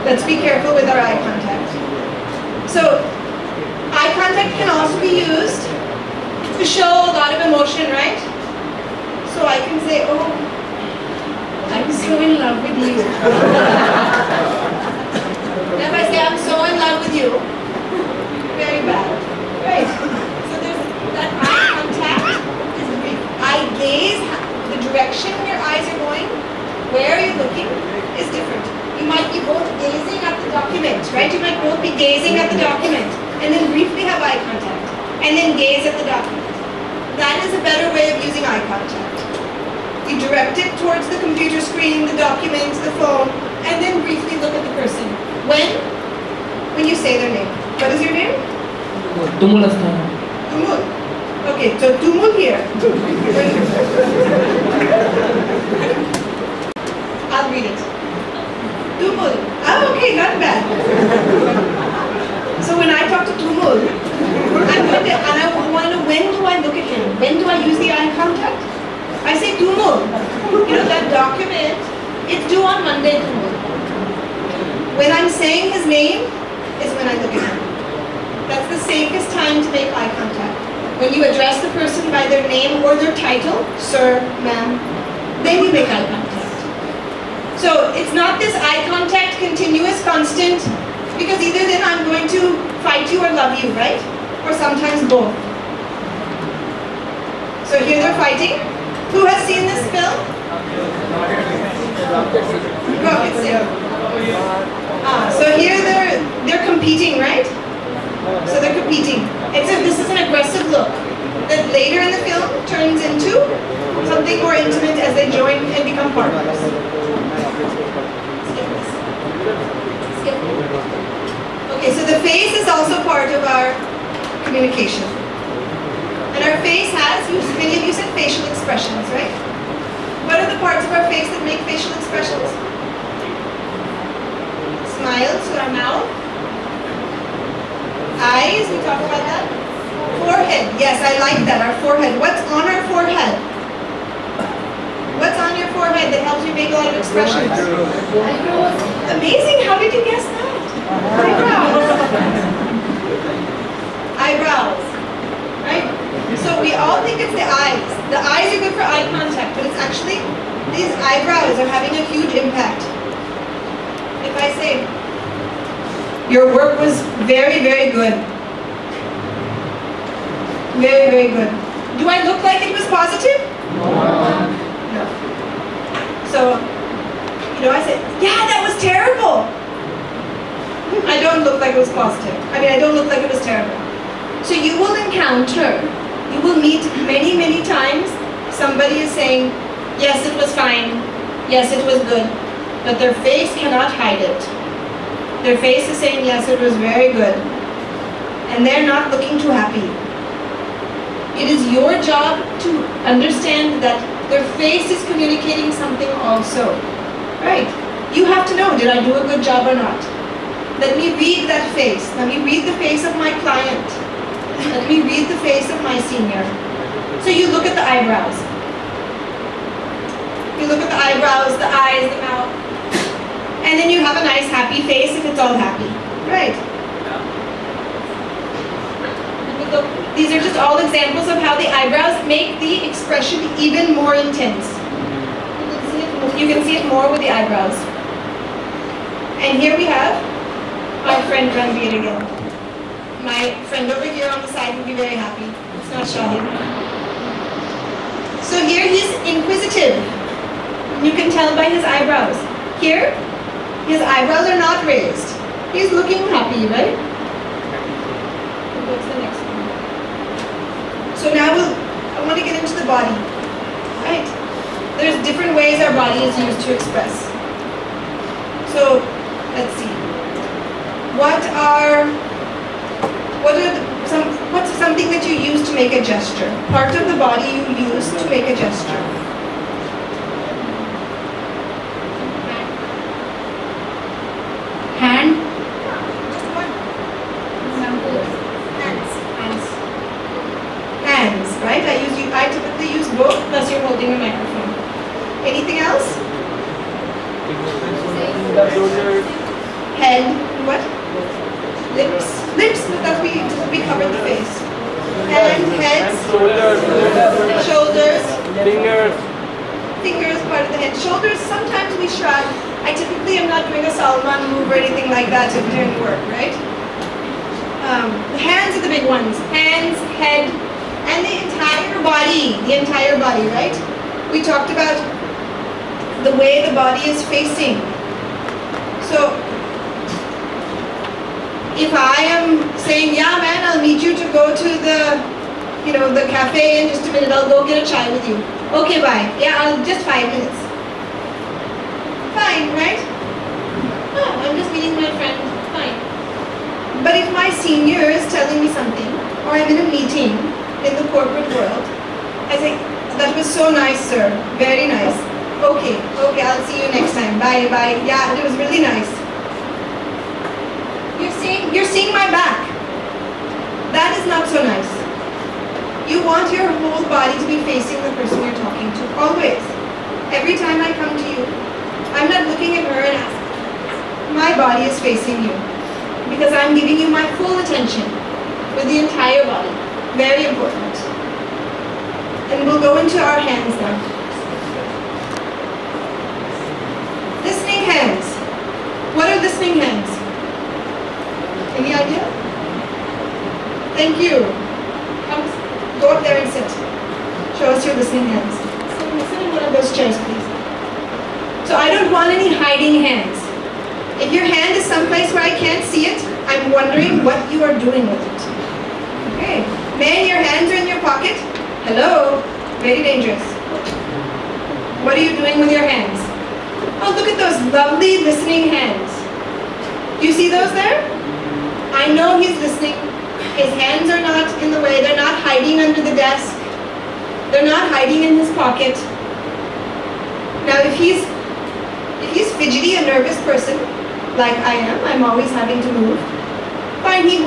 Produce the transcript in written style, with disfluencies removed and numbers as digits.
let's be careful with our eye contact. So, eye contact can also be used to show a lot of emotion, right? So I can say, oh, I'm so in love with you. If I say, I'm so in love with you, very bad, right? So there's that eye contact is brief. Eye gaze, the direction your eyes are going, where you're looking, is different. You might be both gazing at the document, right? You might both be gazing at the document, and then briefly have eye contact, and then gaze at the document. That is a better way of using eye contact. You direct it towards the computer screen, the documents, the phone, and then briefly look at the person. When you say their name. What is your name? Tumul. Tumul. Okay, so Tumul here. I'll read it. Tumul. Oh, okay, not bad. So when I talk to Tumul, I'm going to, and I want to know, when do I look at him? When do I use the eye contact? I say Tumul. You know, that document, it's due on Monday, Tumul. When I'm saying his name is when I look at him. That's the safest time to make eye contact. When you address the person by their name or their title, sir, ma'am, then you make eye contact. So it's not this eye contact, continuous, constant, because either then I'm going to fight you or love you, right? Or sometimes both. So here they're fighting. Who has seen this film? Rocket Sim. So here they're competing, right? So they're competing. This is an aggressive look that later in the film turns into something more intimate as they join and become partners. Skip this. Okay, so the face is also part of our communication. And our face has, many of you said facial expressions, right? What are the parts of our face that make facial expressions? Smile, so our mouth. Eyes, we talked about that. Forehead, yes, I like that, our forehead. What's on our forehead? What's on your forehead that helps you make a lot of expressions? Eyebrows. Amazing, how did you guess that? Eyebrows. Eyebrows, right? So we all think it's the eyes. The eyes are good for eye contact, but it's actually, these eyebrows are having a huge impact. If I say, your work was very, very good. Very, very good. Do I look like it was positive? No. So, you know, I said, yeah, that was terrible. I don't look like it was positive. I mean, I don't look like it was terrible. So you will encounter, you will meet many, many times somebody is saying, yes, it was fine. Yes, it was good. But their face cannot hide it. Their face is saying, yes, it was very good. And they're not looking too happy. It is your job to understand that their face is communicating something also. Right? You have to know, did I do a good job or not? Let me read that face. Let me read the face of my client. Let me read the face of my senior. So you look at the eyebrows. You look at the eyebrows, the eyes, the mouth. And then you have a nice happy face if it's all happy. Right? These are just all examples of how the eyebrows make the expression even more intense. You can see it more with the eyebrows. And here we have my friend Ranveer again. My friend over here on the side will be very happy. It's not Shahid. So here he's inquisitive. You can tell by his eyebrows. Here, his eyebrows are not raised. He's looking happy, right? What's the next one? So now I want to get into the body. Right? There's different ways our body is used to express. So let's see. What's something that you use to make a gesture? Part of the body you use to make a gesture. Hand. Just one. Hands. Hands, right? I typically use both, plus you're holding a microphone. Anything else? head, what? Lips. Lips, because we covered the face. And heads, shoulders, fingers, part of the head. Shoulders, sometimes we shrug. I typically am not doing a SARA11 move or anything like that, so it didn't work, right? The hands are the big ones. Hands, head, and the entire body, right? We talked about the way the body is facing. So, if I am saying, yeah man, I'll meet you to go to the cafe in just a minute, I'll go get a chai with you. Okay, bye. Yeah, just 5 minutes. Fine, right? Oh, I'm just meeting my friend. Fine. But if my senior is telling me something, or I'm in a meeting in the corporate world, I say, that was so nice, sir. Very nice. Okay, I'll see you next time. Bye, bye. Yeah, it was really nice. You're seeing my back. That is not so nice. You want your whole body to be facing the person you're talking to, always. Every time I come to you, I'm not looking at her and asking. My body is facing you. Because I'm giving you my full attention with the entire body. Very important. And we'll go into our hands now. Listening hands. What are listening hands? Any idea? Thank you. Go up there and sit. Show us your listening hands. Sit in one of those chairs, please. So I don't want any hiding hands. If your hand is someplace where I can't see it, I'm wondering what you are doing with it. Okay. Man, your hands are in your pocket? Hello? Very dangerous. What are you doing with your hands? Oh, look at those lovely listening hands. Do you see those there? I know he's listening. His hands are not in the way. They're not hiding under the desk. They're not hiding in his pocket. Now, if he's fidgety, a nervous person, like I am, I'm always having to move, fine, he